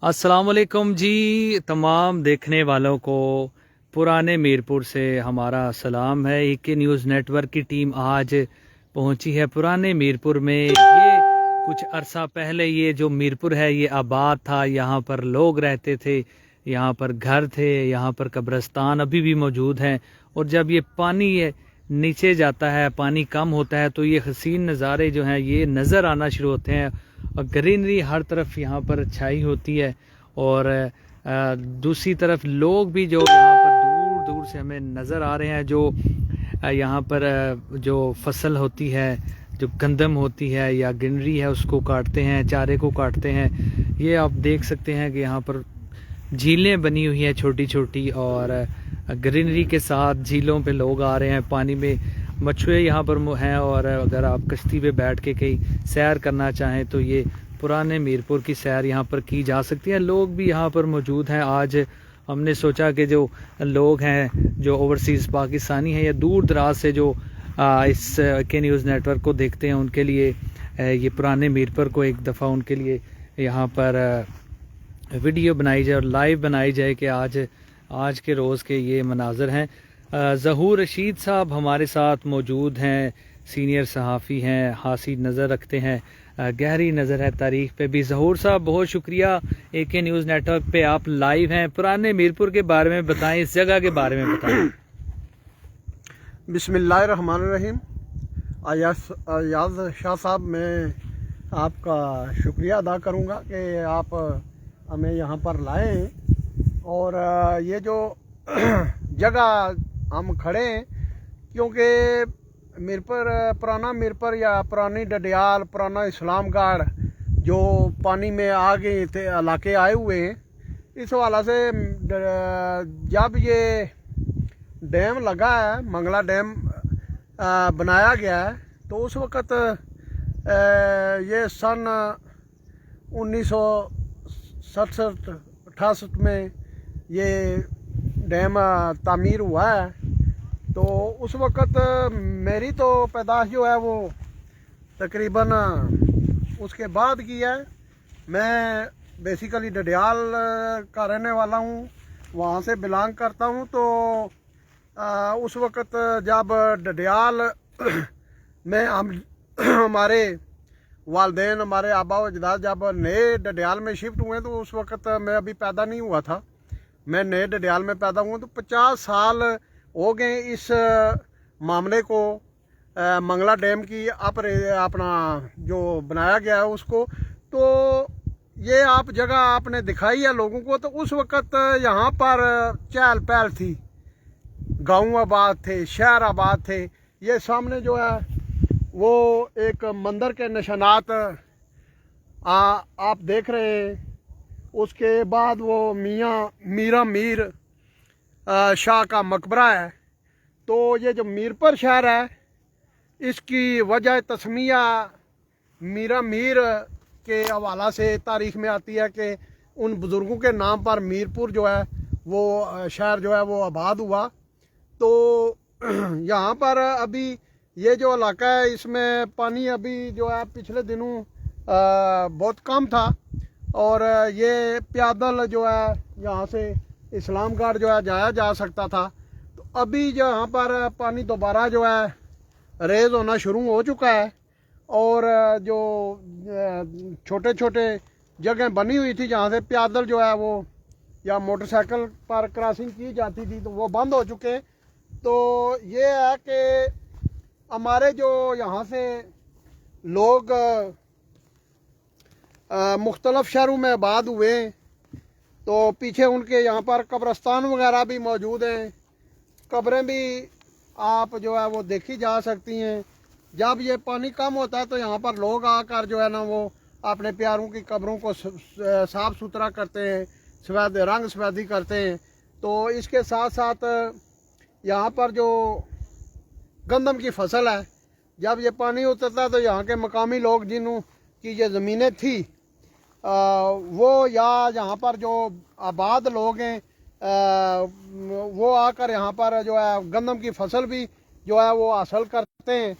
अस्सलाम वालेकुम जी। तमाम देखने वालों को पुराने मीरपुर से हमारा सलाम है। के न्यूज़ नेटवर्क की टीम आज पहुंची है पुराने मीरपुर में। ये कुछ अरसा पहले ये जो मीरपुर है ये आबाद था, यहाँ पर लोग रहते थे, यहाँ पर घर थे, यहाँ पर कब्रिस्तान अभी भी मौजूद हैं। और जब ये पानी नीचे जाता है, पानी कम होता है, तो ये हसीन नज़ारे जो हैं ये नज़र आना शुरू होते हैं और ग्रीनरी हर तरफ यहाँ पर छाई होती है। और दूसरी तरफ लोग भी जो यहाँ पर दूर दूर से हमें नज़र आ रहे हैं, जो यहाँ पर जो फसल होती है, जो गंदम होती है या ग्रीनरी है, उसको काटते हैं, चारे को काटते हैं। ये आप देख सकते हैं कि यहाँ पर झीलें बनी हुई हैं छोटी छोटी, और ग्रीनरी के साथ झीलों पे लोग आ रहे हैं, पानी में मछुए यहाँ पर हैं। और अगर आप कश्ती पे बैठ के कहीं सैर करना चाहें तो ये पुराने मीरपुर की सैर यहाँ पर की जा सकती है। लोग भी यहाँ पर मौजूद हैं। आज हमने सोचा कि जो लोग हैं जो ओवरसीज़ पाकिस्तानी हैं या दूर दराज से जो इस के न्यूज़ नेटवर्क को देखते हैं, उनके लिए ये पुराने मीरपुर को एक दफ़ा उनके लिए यहाँ पर वीडियो बनाई जाए और लाइव बनाई जाए कि आज के रोज़ के ये मनाज़र हैं। ज़हूर रशीद साहब हमारे साथ मौजूद हैं, सीनियर सहाफ़ी हैं, हासी नज़र रखते हैं, गहरी नज़र है तारीख़ पे भी। ज़हूर साहब बहुत शुक्रिया, के न्यूज़ नेटवर्क पे आप लाइव हैं। पुराने मीरपुर के बारे में बताएं, इस जगह के बारे में बताएं। बिस्मिल्लाहिर्रहमानिर्रहीम। अयाज शाह साहब, मैं आपका शुक्रिया अदा करूँगा कि आप हमें यहाँ पर लाए। और ये जो जगह हम खड़े हैं, क्योंकि मीरपुर, पुराना मीरपुर या पुरानी डडियाल, पुराना इस्लामगढ़ जो पानी में आ गए थे, इलाके आए हुए हैं, इस हवाला से जब ये डैम लगा है, मंगला डैम बनाया गया है, तो उस वक़्त ये सन 1967-68 में ये डैम तामीर हुआ है। तो उस वक़्त मेरी तो पैदाइश जो है वो तकरीबन उसके बाद की है। मैं बेसिकली डडियाल का रहने वाला हूँ, वहाँ से बिलोंग करता हूँ। तो उस वक़्त जब डडियाल में हमारे वालदेन, हमारे आबा व अजदाद जब नए डडियाल में शिफ्ट हुए, तो उस वक़्त मैं अभी पैदा नहीं हुआ था। मैं नए डडियाल में पैदा हुआ, तो 50 साल हो गए इस मामले को, मंगला डैम की अपना जो बनाया गया है उसको। तो ये आप जगह आपने दिखाई है लोगों को। तो उस वक़्त यहाँ पर चहल पहल थी, गाँव आबाद थे, शहर आबाद थे। ये सामने जो है वो एक मंदिर के निशानात आप देख रहे हैं। उसके बाद वो मीरा मीर शाह का मकबरा है। तो ये जो मीरपुर शहर है, इसकी वजह तस्मिया मीरा मीर के हवाला से तारीख़ में आती है कि उन बुज़ुर्गों के नाम पर मीरपुर जो है वो शहर जो है वो आबाद हुआ। तो यहाँ पर अभी ये जो इलाका है, इसमें पानी अभी जो है पिछले दिनों बहुत कम था, और ये पैदल जो है यहाँ से इस्लामगढ़ जो है जाया जा सकता था। तो अभी जो यहाँ पर पानी दोबारा जो है रेज़ होना शुरू हो चुका है। और जो छोटे छोटे जगह बनी हुई थी जहाँ से पैदल जो है वो या मोटरसाइकिल पर क्रॉसिंग की जाती थी, तो वो बंद हो चुके। तो ये है कि हमारे जो यहाँ से लोग मुख्तलिफ शहरों में आबाद हुए, तो पीछे उनके यहाँ पर कब्रिस्तान वगैरह भी मौजूद हैं। कब्रें भी आप जो है वो देखी जा सकती हैं। जब ये पानी कम होता है तो यहाँ पर लोग आकर जो है ना वो अपने प्यारों की कब्रों को साफ़ सुथरा करते हैं, रंग सफेदी करते हैं। तो इसके साथ साथ यहाँ पर जो गंदम की फसल है, जब ये पानी उतरता है तो यहाँ के मकामी लोग जिन्हों की ये ज़मीनें थी, वो या यहाँ पर जो आबाद लोग हैं वो आकर यहाँ पर जो है गंदम की फसल भी जो है वो हासिल करते हैं।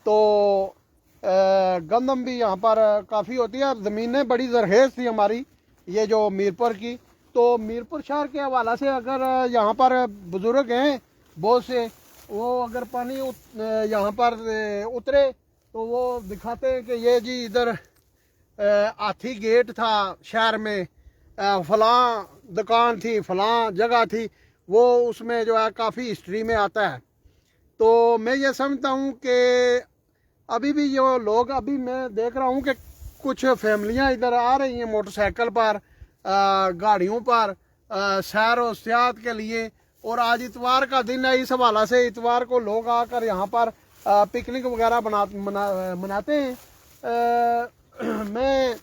तो गंदम भी यहाँ पर काफ़ी होती है। ज़मीनें बड़ी ज़रखेज़ थी हमारी, ये जो मीरपुर की, तो मीरपुर शहर के हवाला से अगर यहाँ पर बुजुर्ग हैं बहुत से, वो अगर पानी यहाँ पर उतरे तो वो दिखाते हैं कि ये जी इधर हाथी गेट था शहर में, फलां दुकान थी, फलां जगह थी, वो उसमें जो है काफ़ी हिस्ट्री में आता है। तो मैं ये समझता हूँ कि अभी भी जो लोग, अभी मैं देख रहा हूँ कि कुछ फैमिलियाँ इधर आ रही हैं मोटरसाइकिल पर, गाड़ियों पर, सैर और सियाहत के लिए। और आज इतवार का दिन है, इस हवाला से इतवार को लोग आकर यहाँ पर पिकनिक वगैरह मनाते हैं। मैं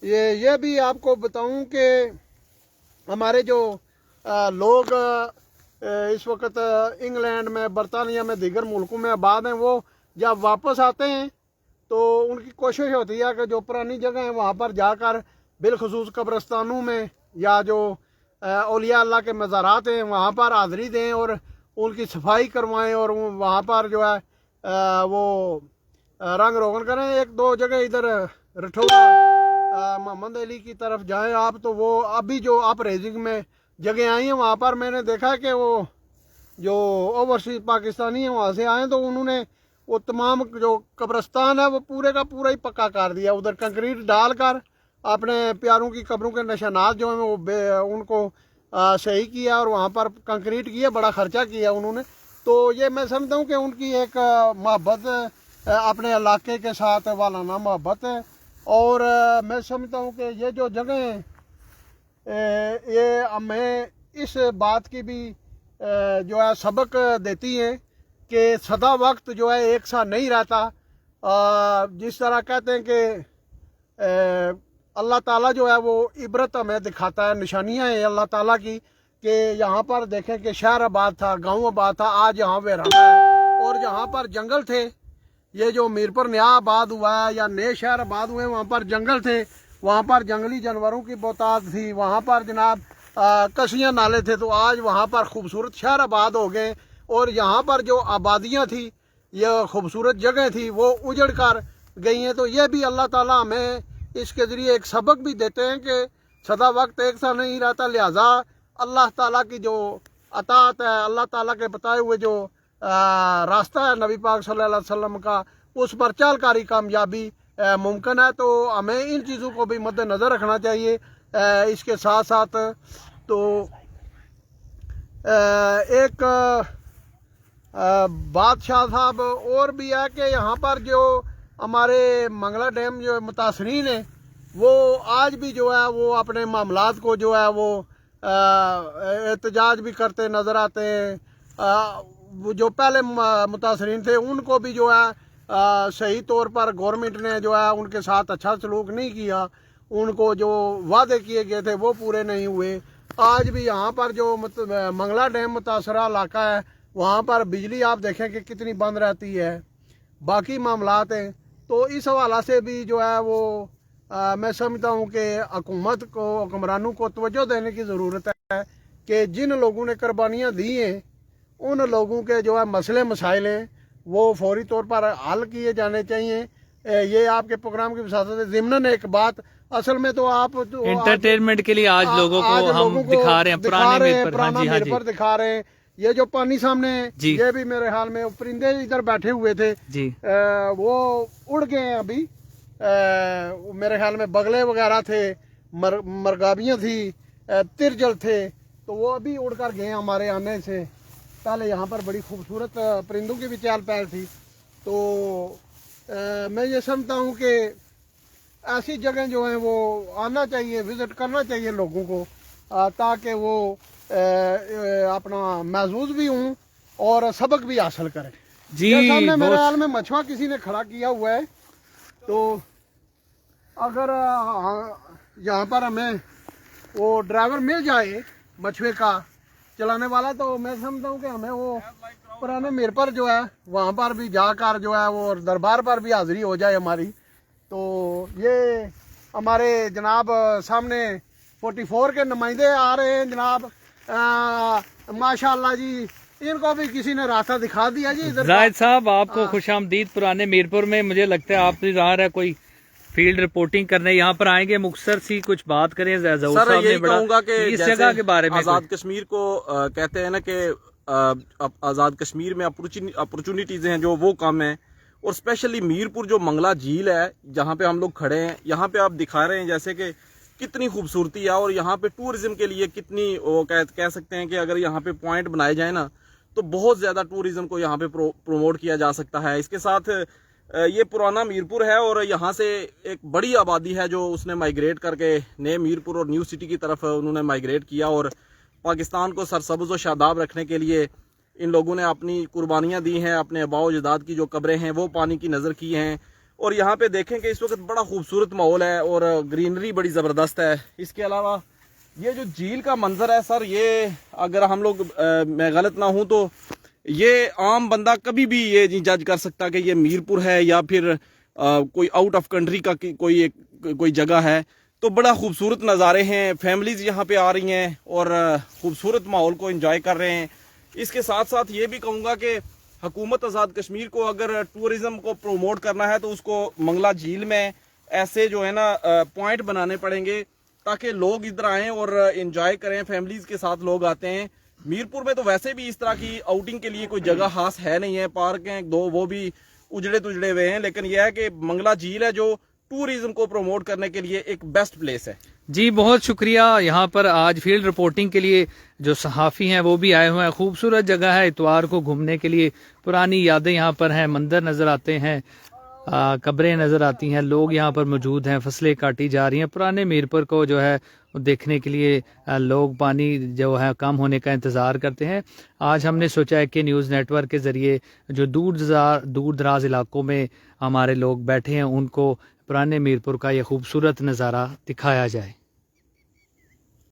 ये भी आपको बताऊं कि हमारे जो लोग इस वक्त इंग्लैंड में, बरतानिया में, दीगर मुल्कों में आबाद हैं, वो जब वापस आते हैं तो उनकी कोशिश होती है कि जो पुरानी जगह है वहाँ पर जाकर बिलखसूस कब्रस्तानों में या जो औलिया अल्लाह के मज़ारात हैं वहाँ पर हाज़री दें और उनकी सफाई करवाएं और वहाँ पर जो है वो रंग रोगन करें। एक दो जगह इधर रठौड़ा मोहम्मद अली की तरफ जाएं आप, तो वो अभी जो आप रेजिंग में जगह आई हैं वहाँ पर मैंने देखा कि वो जो ओवरसीज पाकिस्तानी हैं वहाँ से आए, तो उन्होंने वो तमाम जो कब्रस्तान है वो पूरे का पूरा ही पक्का कर दिया, उधर कंक्रीट डालकर अपने प्यारों की कब्रों के निशानात जो हैं वो उनको सही किया और वहाँ पर कंक्रीट किया, बड़ा खर्चा किया उन्होंने। तो ये मैं समझता हूँ कि उनकी एक मोहब्बत अपने इलाके के साथ वालाना मोहब्बत है। और मैं समझता हूँ कि ये जो जगह हैं ये हमें इस बात की भी जो है सबक देती हैं कि सदा वक्त जो है एक सा नहीं रहता। जिस तरह कहते हैं कि अल्लाह ताला जो है वो इबरत हमें दिखाता है, निशानियां हैं अल्लाह ताला की कि यहाँ पर देखें कि शहर आबाद था, गांव आबाद था, आज यहाँ वीराना है। और जहाँ पर जंगल थे, ये जो मीरपुर नया आबाद हुआ है या नए शहर आबाद हुए, वहाँ पर जंगल थे, वहाँ पर जंगली जानवरों की बहुतायत थी, वहाँ पर जनाब कसियाँ नाले थे, तो आज वहाँ पर खूबसूरत शहर आबाद हो गए। और यहाँ पर जो आबादियाँ थी, यह खूबसूरत जगह थी, वो उजड़ कर गई हैं। तो ये भी अल्लाह ताला हमें इसके ज़रिए एक सबक भी देते हैं कि सदा वक्त एक सा नहीं रहता, लिहाजा अल्लाह ताला की जो अतात है, अल्लाह ताला के बताए हुए जो रास्ता है नबी पाक सल्लल्लाहु अलैहि वसल्लम का, उस पर चलकारी कामयाबी मुमकिन है। तो हमें इन चीज़ों को भी मद्देनज़र रखना चाहिए। इसके साथ साथ तो एक बादशाह साहब और भी है कि यहाँ पर जो हमारे मंगला डैम जो मुतासरीन है वो आज भी जो है वो अपने मामलात को जो है वो एहतजाज भी करते नज़र आते हैं। जो पहले मुतासरीन थे उनको भी जो है सही तौर पर गवर्नमेंट ने जो है उनके साथ अच्छा सलूक नहीं किया, उनको जो वादे किए गए थे वो पूरे नहीं हुए। आज भी यहाँ पर जो मंगला डैम मुतासरा इलाका है वहाँ पर बिजली आप देखें कि कितनी बंद रहती है, बाकी मामलात हैं। तो इस हवाला से भी जो है वो मैं समझता हूँ कि हुकूमत को, हुक्मरानों को तवज्जो देने की ज़रूरत है कि जिन लोगों ने कुर्बानियाँ दी हैं उन लोगों के जो है मसले मसाइल हैं वो फौरी तौर पर हल किए जाने चाहिए। ये आपके प्रोग्राम की वसात है। ज़िम्नन एक बात, असल में तो आप एंटरटेनमेंट के लिए आज लोगों को हम दिखा रहे हैं पुराना मीरपुर दिखा रहे हैं। ये जो पानी सामने ये भी मेरे ख्याल में परिंदे इधर बैठे हुए थे जी, वो उड़ गए हैं अभी। मेरे ख्याल में बगले वगैरह थे, मरगाबियाँ थी, तिरजल थे, तो वो अभी उड़ कर गए हमारे आने से पहले। यहाँ पर बड़ी खूबसूरत परिंदों की भी चहल पहल थी। तो मैं ये समझता हूँ कि ऐसी जगह जो है वो आना चाहिए, विज़िट करना चाहिए लोगों को, ताकि वो अपना महसूस भी हूँ और सबक भी हासिल करें जी। सामने मेरे हाल में मछुआ किसी ने खड़ा किया हुआ है, तो अगर यहाँ पर हमें वो ड्राइवर मिल जाए मछुए का चलाने वाला, तो मैं समझता हूँ कि हमें वो पुराने मीरपुर जो है वहाँ पर भी जाकर जो है वो दरबार पर भी हाज़िरी हो जाए हमारी। तो ये हमारे जनाब सामने 44 के नुमाइंदे आ रहे हैं जनाब, माशाल्लाह जी, इनको भी किसी ने रास्ता दिखा दिया जी। जाहिद साहब आपको खुशामदीद पुराने मीरपुर में। मुझे लगता है आप इंतजार है कोई फील्ड रिपोर्टिंग करने यहाँ पर आएंगे। मुख्तसर सी कुछ बात करें ज़हूर सर, साहब ने यही बड़ा कहूंगा कि इस जैसे जगह के बारे में आज़ाद कश्मीर को कहते हैं ना कि आज़ाद कश्मीर में अपॉर्चुनिटीज़ हैं जो वो कम है, और स्पेशली मीरपुर जो मंगला झील है जहाँ पे हम लोग खड़े हैं, यहाँ पे आप दिखा रहे हैं जैसे कि कितनी खूबसूरती है, और यहाँ पे टूरिज्म के लिए कितनी वो कह सकते हैं कि अगर यहाँ पे पॉइंट बनाए जाए ना तो बहुत ज़्यादा टूरिज्म को यहाँ पे प्रमोट किया जा सकता है। इसके साथ ये पुराना मीरपुर है और यहाँ से एक बड़ी आबादी है जो उसने माइग्रेट करके नए मीरपुर और न्यू सिटी की तरफ उन्होंने माइग्रेट किया, और पाकिस्तान को सरसब्ज़ व शादाब रखने के लिए इन लोगों ने अपनी कुर्बानियाँ दी हैं, अपने आबाओ अजदाद की जो कब्रें हैं वो पानी की नज़र की हैं। और यहाँ पे देखें कि इस वक्त बड़ा खूबसूरत माहौल है और ग्रीनरी बड़ी ज़बरदस्त है। इसके अलावा ये जो झील का मंजर है सर, ये अगर हम लोग मैं गलत ना हूँ तो ये आम बंदा कभी भी ये नहीं जज कर सकता कि ये मीरपुर है या फिर कोई आउट ऑफ कंट्री का कोई जगह है। तो बड़ा खूबसूरत नज़ारे हैं, फैमिलीज़ यहाँ पे आ रही हैं और खूबसूरत माहौल को एंजॉय कर रहे हैं। इसके साथ साथ ये भी कहूँगा कि हुकूमत आज़ाद कश्मीर को अगर टूरिज़्म को प्रमोट करना है तो उसको मंगला झील में ऐसे जो है ना पॉइंट बनाने पड़ेंगे ताकि लोग इधर आएँ और एंजॉय करें, फैमिलीज़ के साथ लोग आते हैं। मीरपुर में तो वैसे भी इस तरह की आउटिंग के लिए कोई जगह खास है नहीं है, पार्क हैं दो वो भी उजड़े तुजड़े हुए हैं, लेकिन यह है कि मंगला झील है जो टूरिज्म को प्रमोट करने के लिए एक बेस्ट प्लेस है। जी बहुत शुक्रिया। यहाँ पर आज फील्ड रिपोर्टिंग के लिए जो सहाफ़ी हैं वो भी आए हुए हैं। खूबसूरत जगह है इतवार को घूमने के लिए, पुरानी यादें यहाँ पर हैं, मंदिर नज़र आते हैं, कब्रें नज़र आती हैं, लोग यहाँ पर मौजूद हैं, फसलें काटी जा रही हैं। पुराने मीरपुर को जो है देखने के लिए लोग पानी जो है कम होने का इंतज़ार करते हैं। आज हमने सोचा है कि न्यूज़ नेटवर्क के ज़रिए जो दूर दराज इलाकों में हमारे लोग बैठे हैं उनको पुराने मीरपुर का ये खूबसूरत नज़ारा दिखाया जाए।